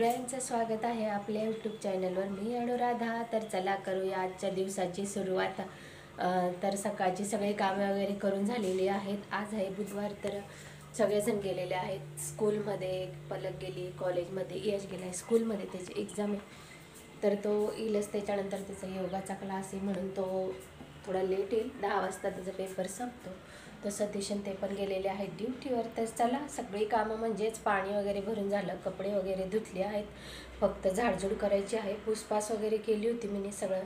सगळ्यांचं स्वागत आहे आपल्या यूट्यूब चॅनलवर. मी अनुराधा. तर चला करूया आजच्या दिवसाची सुरुवात. तर सकाळची सगळी कामे वगैरे करून झालेली आहेत. आज आहे बुधवार, तर सगळेजण गेलेले आहेत स्कूलमध्ये. पलक गेली कॉलेजमध्ये, यश गेला आहे स्कूलमध्ये, त्याची एक्झाम आहे. तर तो येईलच त्याच्यानंतर. त्याचा योगाचा क्लास आहे म्हणून तो थोडा लेट येईल. 10 वाजता त्याचा पेपर संपतो. तर सतीश ते पण गेलेले आहेत ड्युटीवर. तर चला सगळी कामं म्हणजेच पाणी वगैरे भरून झालं, कपडे वगैरे धुतले आहेत, फक्त झाडझूड करायची आहे. पुसपास वगैरे केली होती मी सगळं,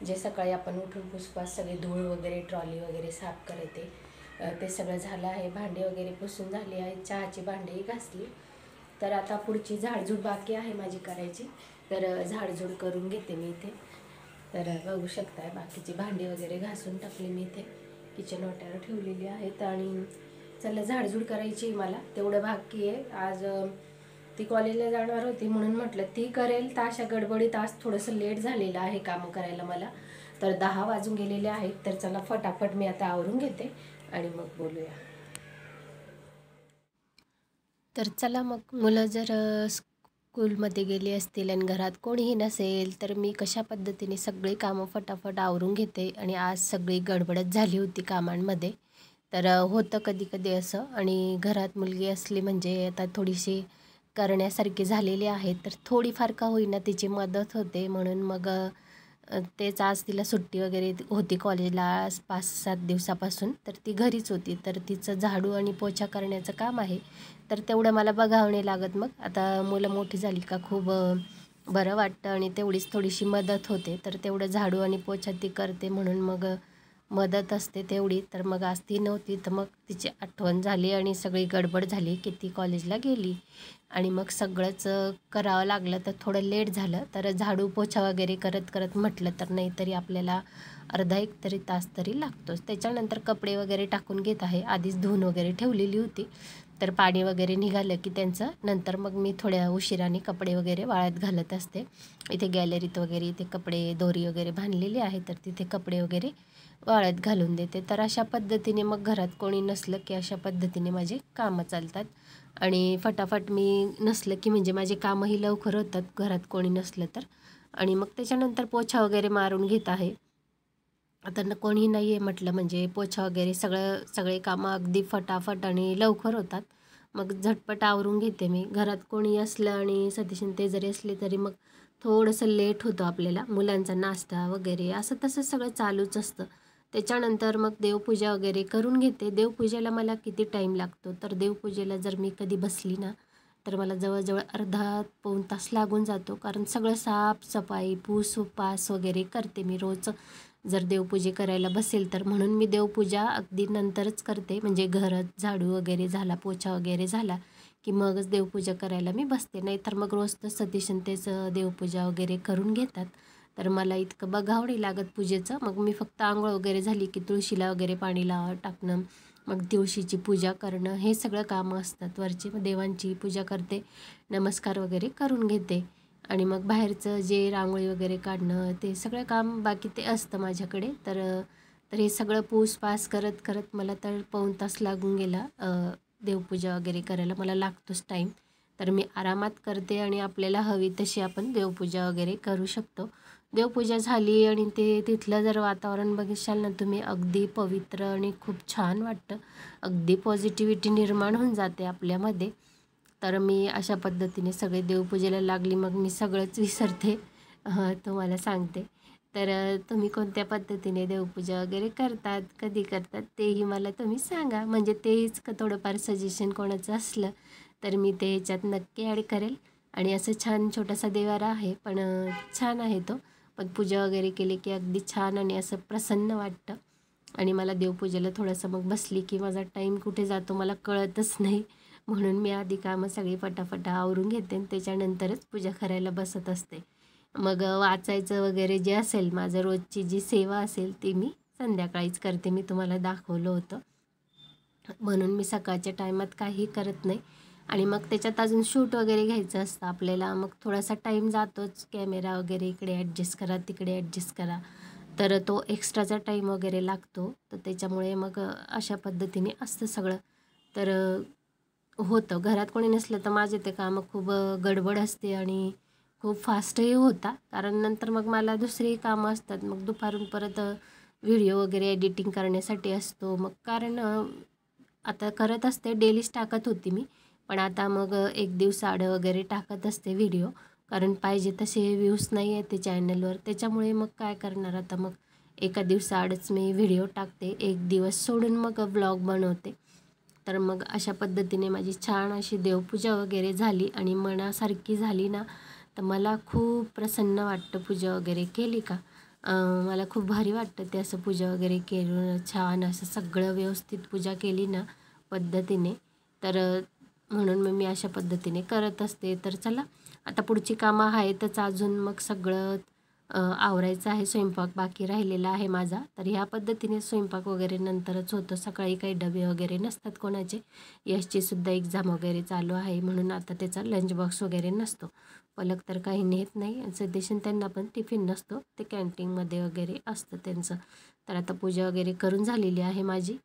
जे सकाळी आपण उठून पुसपास सगळे धूळ वगैरे ट्रॉली वगैरे साफ करायचे ते सगळं झालं आहे. भांडी वगैरे पुसून झाली आहेत, चहाची भांडीही घासली. तर आता पुढची झाडझूड बाकी आहे माझी करायची. तर झाडझूड करून घेते मी इथे. तर बघू शकताय बाकीची भांडी वगैरे घासून टाकली मी इथे, किचन ओट्यावर ठेवलेली आहेत. आणि चला झाडझूड करायची मला, तेवढं बाकी आहे. आज ती कॉलेजला जाणार होती म्हणून म्हटलं ती करेल, तर अशा गडबडीत आज थोडंसं लेट झालेलं आहे कामं करायला मला. तर 10 वाजून गेलेले आहेत. तर चला फटाफट मी आता आवरून घेते आणि मग बोलूया. तर चला मग, मुलं जर स्कूलमध्ये गेली असतील आणि घरात कोणीही नसेल, तर मी कशा पद्धतीने सगळी कामं फटाफट आवरून घेते. आणि आज सगळी गडबडच झाली होती कामांमध्ये. तर होतं कधी कधी असं. आणि घरात मुलगी असली म्हणजे आता थोडीशी करण्यासारखी झालेली आहे, तर थोडीफार का होईना तिची मदत होते. म्हणून मग तेच आज तिला सुट्टी वगैरे होती कॉलेजला 5-7 दिवसापासून. तर ती घरीच होती. तर तिचं झाडू आणि पोछा करण्याचं काम आहे. तर तेवढं मला बघावं नाही लागत. मग आता मुलं मोठी झाली का खूप बरं वाटतं आणि तेवढीच थोडीशी मदत होते. तर तेवढं झाडू आणि पोछा ती करते म्हणून मग मदत असते तेवढी. तर मग आज ती नव्हती, तर मग तिची आठवण झाली आणि सगळी गडबड झाली की ती कॉलेजला गेली. आणि मग सगळंच करावं लागलं, तर थोडं लेट झालं. तर झाडू पोछा वगैरे करत करत म्हटलं तर नाही तरी आपल्याला अर्धा 1 तरी तास तरी लागतोच. त्याच्यानंतर कपडे वगैरे टाकून घेत आहे. आधीच धुवून वगैरे ठेवलेली होती. तर पाणी वगैरे निघालं की त्यांचं नंतर मग मी थोड्या उशिराने कपडे वगैरे वाळत घालत असते. इथे गॅलरीत वगैरे इथे कपडे दोरी वगैरे बांधलेली आहे, तर तिथे कपडे वगैरे वाळत घालून देते. तर अशा पद्धतीने मग घरात कोणी नसलं की अशा पद्धतीने माझे कामं चालतात. आणि फटाफट मी नसलं की म्हणजे माझे कामंही लवकर होतात घरात कोणी नसलं तर. आणि मग त्याच्यानंतर पोछा वगैरे मारून घेत आहे. आता कोणी नाही आहे म्हटलं म्हणजे पोछा वगैरे सगळे कामं अगदी फटाफट आणि लवकर होतात. मग झटपट आवरून घेते मी. घरात कोणी असलं आणि सतीश ते जरी असले तरी मग थोडंसं लेट होतं आपल्याला. मुलांचा नाश्ता वगैरे असं तसं सगळं चालूच असतं. त्याच्यानंतर मग देवपूजा वगैरे करून घेते. देवपूजेला मला किती टाईम लागतो, तर देवपूजेला जर मी कधी बसली ना, तर मला जवळजवळ अर्धा पाऊण तास लागून जातो. कारण सगळं साफसफाई पास वगैरे करते मी रोज जर देवपूजा करायला बसेल तर. म्हणून मी देवपूजा अगदी नंतरच करते. म्हणजे घरात झाडू वगैरे झाला, पोछा वगैरे झाला की मगच देवपूजा करायला मी बसते. नाही तर मग रोज तर सतीश तेच देवपूजा वगैरे करून घेतात. तर मला इतकं बघावं नाही लागत पूजेचं. मग मी फक्त आंघोळ वगैरे झाली की तुळशीला वगैरे पाणी टाकणं, मग तुळशीची पूजा करणं, हे सगळं कामं असतात वरची. मग देवांची पूजा करते, नमस्कार वगैरे करून घेते. आणि मग बाहेरचं जे रांगोळी वगैरे काढणं ते सगळं काम बाकी ते असतं माझ्याकडे. तर हे सगळं पूसपास करत करत मला तर पाऊण तास लागून गेला. देवपूजा वगैरे करायला मला लागतोच टाईम. तर मी आरामात करते आणि आपल्याला हवी तशी आपण देवपूजा वगैरे करू शकतो. देवपूजा झाली आणि तिथलं जर वातावरण बघितशाल ना तुम्ही, अगदी पवित्र आणि खूप छान वाटतं. अगदी पॉझिटिव्हिटी निर्माण होऊन जाते आपल्यामध्ये. तर मी अशा पद्धतीने सगळे देवपूजेला लागली, मग मी सगळंच विसरते तुम्हाला सांगते. तर तुम्ही कोणत्या पद्धतीने देवपूजा वगैरे करतात, कधी करतात तेही मला तुम्ही सांगा. म्हणजे तेच थोडंफार सजेशन कोणाचं असलं तर मी ते ह्याच्यात नक्की ॲड करेल. आणि असं छान छोटासा देवारा आहे, पण छान आहे तो. पण पूजा वगैरे केली की अगदी छान आणि असं प्रसन्न वाटतं. आणि मला देवपूजेला थोडंसं मग बसली की माझा टाईम कुठे जातो मला कळतच नाही. म्हणून मी आधी कामं सगळी फटाफट आवरून घेते आणि त्याच्यानंतरच पूजा करायला बसत असते. मग वाचायचं वगैरे जे असेल, माझं रोजची जी सेवा असेल ती मी संध्याकाळीच करते. मी तुम्हाला दाखवलं होतं. म्हणून मी सकाळच्या टायमात काही करत नाही. आणि मग त्याच्यात अजून शूट वगैरे घ्यायचं असतं आपल्याला, मग थोडासा टाईम जातोच. कॅमेरा वगैरे इकडे ॲडजस्ट करा, तिकडे ॲडजस्ट करा, तर तो एक्स्ट्राचा टाईम वगैरे लागतो. तर त्याच्यामुळे मग अशा पद्धतीने असतं सगळं. तर होतं. घरात कोणी नसलं तर माझे ते कामं खूप गडबड असते आणि खूप फास्टही होता. कारण नंतर मग मला दुसरीही कामं असतात. मग दुपारून परत व्हिडिओ वगैरे एडिटिंग करण्यासाठी असतो. मग कारण आता करत असते, डेलीच टाकत होती मी. पण आता मग एक दिवसाआड वगैरे टाकत असते व्हिडिओ. कारण पाहिजे तसे व्ह्यूज नाही आहेत ते चॅनलवर. त्याच्यामुळे मग काय करणार आता, मग एका दिवसाआडच मी व्हिडिओ टाकते. एक दिवस सोडून मग व्लॉग बनवते. तर मग अशा पद्धतीने माझी छान अशी देवपूजा वगैरे झाली आणि मनासारखी झाली ना, तर मला खूप प्रसन्न वाटतं. पूजा वगैरे केली का मला खूप भारी वाटतं ते असं पूजा वगैरे केलं, छान असं सगळं व्यवस्थित पूजा केली ना पद्धतीने. तर म्हणून मग मी अशा पद्धतीने करत असते. तर चला आता पुढची कामं आहेतच अजून, मग सगळं आवरायचं आहे. स्वयंपाक बाकी राहिलेला आहे माझा. तर ह्या पद्धतीने स्वयंपाक वगैरे नंतरच होतं. सकाळी काही डबे वगैरे नसतात कोणाचे. यशची सुद्धा एक्झाम वगैरे चालू आहे म्हणून आता त्याचा लंच बॉक्स वगैरे नसतो. पलक तर काही नेत नाही आणि सदेशन त्यांना पण टिफिन नसतो, ते कॅन्टीनमध्ये वगैरे असतं त्यांचं. तर आता पूजा वगैरे करून झालेली आहे माझी.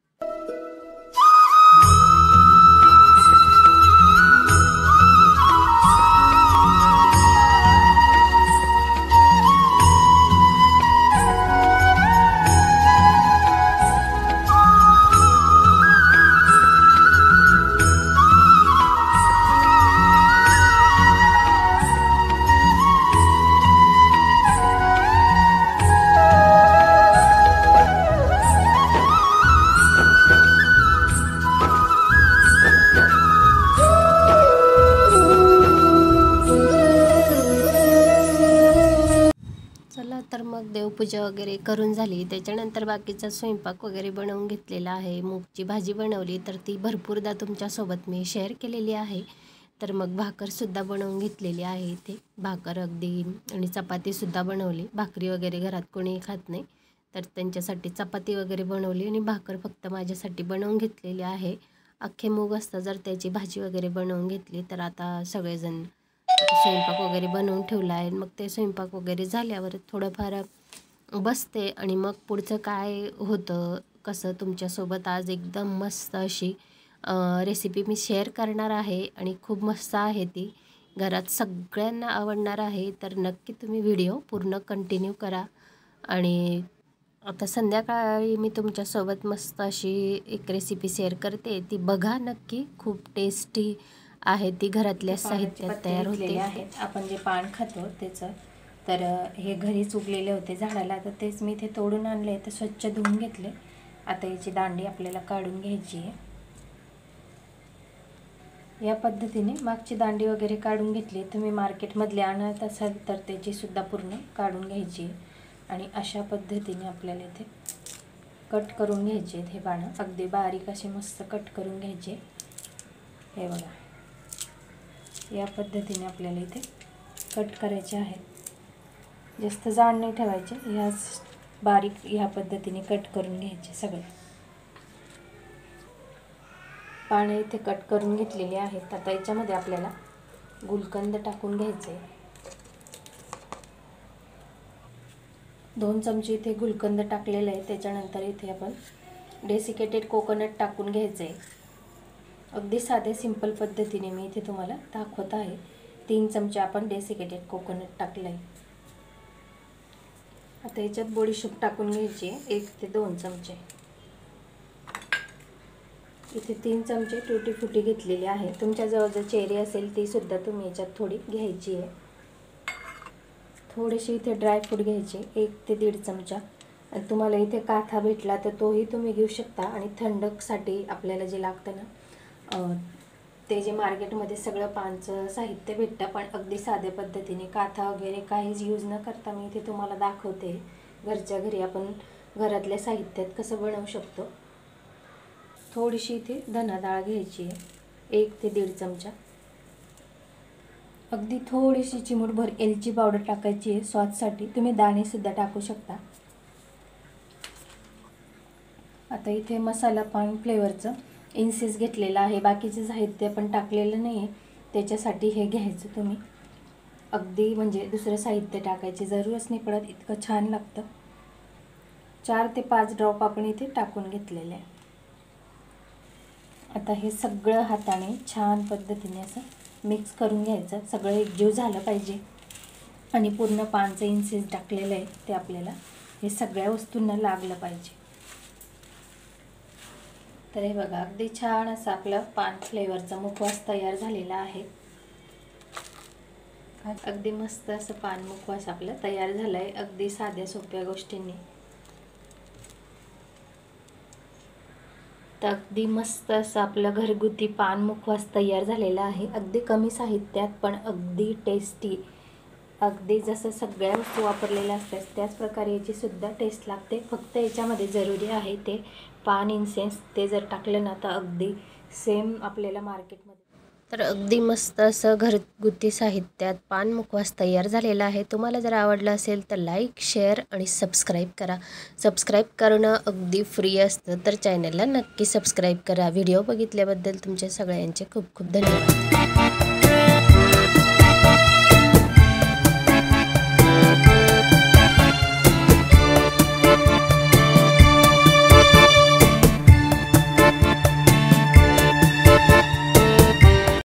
चला तर मग देवपूजा वगैरे करून झाली. त्याच्यानंतर बाकीचा स्वयंपाक वगैरे बनवून घेतलेला आहे. मूगची भाजी बनवली, तर ती भरपूरदा तुमच्यासोबत मी शेअर केलेली आहे. तर मग भाकरसुद्धा बनवून घेतलेली आहे इथे. भाकर अगदी आणि चपातीसुद्धा बनवली. भाकरी वगैरे घरात कोणी खात नाही, तर त्यांच्यासाठी चपाती वगैरे बनवली आणि भाकर फक्त माझ्यासाठी बनवून घेतलेली आहे. अख्खे मूग असतं, जर त्याची भाजी वगैरे बनवून घेतली तर आता सगळेजण स्वयंपाक वगैरे बनवून ठेवला आहे. मग ते स्वयंपाक वगैरे झाल्यावर थोडंफार बसते आणि मग पुढचं काय होतं कसं तुमच्यासोबत आज एकदम मस्त अशी रेसिपी मी शेअर करणार आहे आणि खूप मस्त आहे ती. घरात सगळ्यांना आवडणार आहे. तर नक्की तुम्ही व्हिडिओ पूर्ण कंटिन्यू करा. आणि आता संध्याकाळी मी तुमच्यासोबत मस्त अशी एक रेसिपी शेअर करते, ती बघा नक्की. खूप टेस्टी आहे ती, घरातल्या साहित्यात तयार होते. आहेत आपण जे पान खातो त्याचं. तर हे घरीच उगलेले होते झाडाला, तर तेच मी इथे तोडून आणले, तर स्वच्छ धुवून घेतले. आता याची दांडी आपल्याला काढून घ्यायची आहे. या पद्धतीने मागची दांडी वगैरे काढून घेतली. तुम्ही मार्केटमधले आणत असाल तर त्याची सुद्धा पूर्ण काढून घ्यायची आहे. आणि अशा पद्धतीने आपल्याला इथे कट करून घ्यायचे हे पानं. अगदी बारीक असे मस्त कट करून घ्यायचे. हे बघा, या पद्धतीने आपल्याला इथे कट करायचे आहेत. जास्त जाड नाही ठेवायचे, ह्याच बारीक ह्या पद्धतीने कट करून घ्यायचे. सगळे पाने इथे कट करून घेतलेले आहेत. आता याच्यामध्ये आपल्याला गुलकंद टाकून घ्यायचे. 2 चमचे इथे गुलकंद टाकलेले आहे. त्याच्यानंतर इथे आपण डेसिकेटेड कोकोनट टाकून घ्यायचे. अगदी साधे सिंपल पद्धतीने मी इथे तुम्हाला दाखवत आहे. 3 चमचे आपण डेसिकेटेड कोकोनट टाकले आहे. आता याच्यात बडीशेप टाकून घ्यायची 1 ते 2 चमचे. इथे 3 चमचे टुटी फुटी घेतलेली आहे. तुमच्याजवळ जर चेरी असेल ती सुद्धा तुम्ही याच्यात थोडी घ्यायची आहे. थोडेसे इथे ड्रायफ्रूट घ्यायचे 1 ते 1.5 चमचा. आणि तुम्हाला इथे काथा भेटला तर तोही तुम्ही घेऊ शकता. आणि थंडसाठी आपल्याला जे लागतं ना, ते जे मार्केटमध्ये सगळं पानचं साहित्य भेटतं, पण अगदी साध्या पद्धतीने काथा वगैरे काहीच यूज न करता मी इथे तुम्हाला दाखवते. घरच्या घरी आपण घरातल्या साहित्यात कसं बनवू शकतो. थोडीशी इथे धना डाळ घ्यायची आहे 1 ते 1.5 चमचा. अगदी थोडीशी चिमूटभर एलची पावडर टाकायची आहे स्वादसाठी. तुम्ही दाणेसुद्धा टाकू शकता. आता इथे मसाला पान फ्लेवरचं इन्सेस घेतलेलं आहे. बाकीचे साहित्य पण टाकलेलं नाही आहे, त्याच्यासाठी हे घ्यायचं तुम्ही. अगदी म्हणजे दुसरं साहित्य टाकायची जरूरच नाही पडत, इतकं छान लागतं. 4 ते 5 ड्रॉप आपण इथे टाकून घेतलेले आहे. आता हे सगळं हाताने छान पद्धतीने असं मिक्स करून घ्यायचं. सगळं एकजीव झालं पाहिजे आणि पूर्ण पानचं इन्सेन्स टाकलेलं आहे ते आपल्याला हे सगळ्या वस्तूंना लागलं पाहिजे. तर हे बघा अगदी छान असं आपलं पान फ्लेवरचा मुखवास तयार झालेला आहे. अगदी मस्त असं पान मुखवास आपलं तयार झालं आहे अगदी साध्या सोप्या गोष्टींनी. तर अगदी मस्त असं आपलं घरगुती पान मुखवास तयार झालेला आहे. अगदी कमी साहित्यात पण अगदी टेस्टी. अगदी जसं सगळ्या वस्तू वापरलेल्या असतात त्याच प्रकारे याची सुद्धा टेस्ट लागते. फक्त याच्यामध्ये जरुरी आहे ते पान इन्सेन्स. ते जर टाकलं ना तर अगदी सेम आपल्याला मार्केटमध्ये. तर अगदी मस्त असं घरगुती साहित्यात पान मुखवास तयार झालेला आहे. तुम्हाला जर आवडलं असेल तर लाईक, शेअर आणि सबस्क्राईब करा. सबस्क्राईब करणं अगदी फ्री असतं, तर चॅनलला नक्की सबस्क्राईब करा. व्हिडिओ बघितल्याबद्दल तुमच्या सगळ्यांचे खूप खूप धन्यवाद.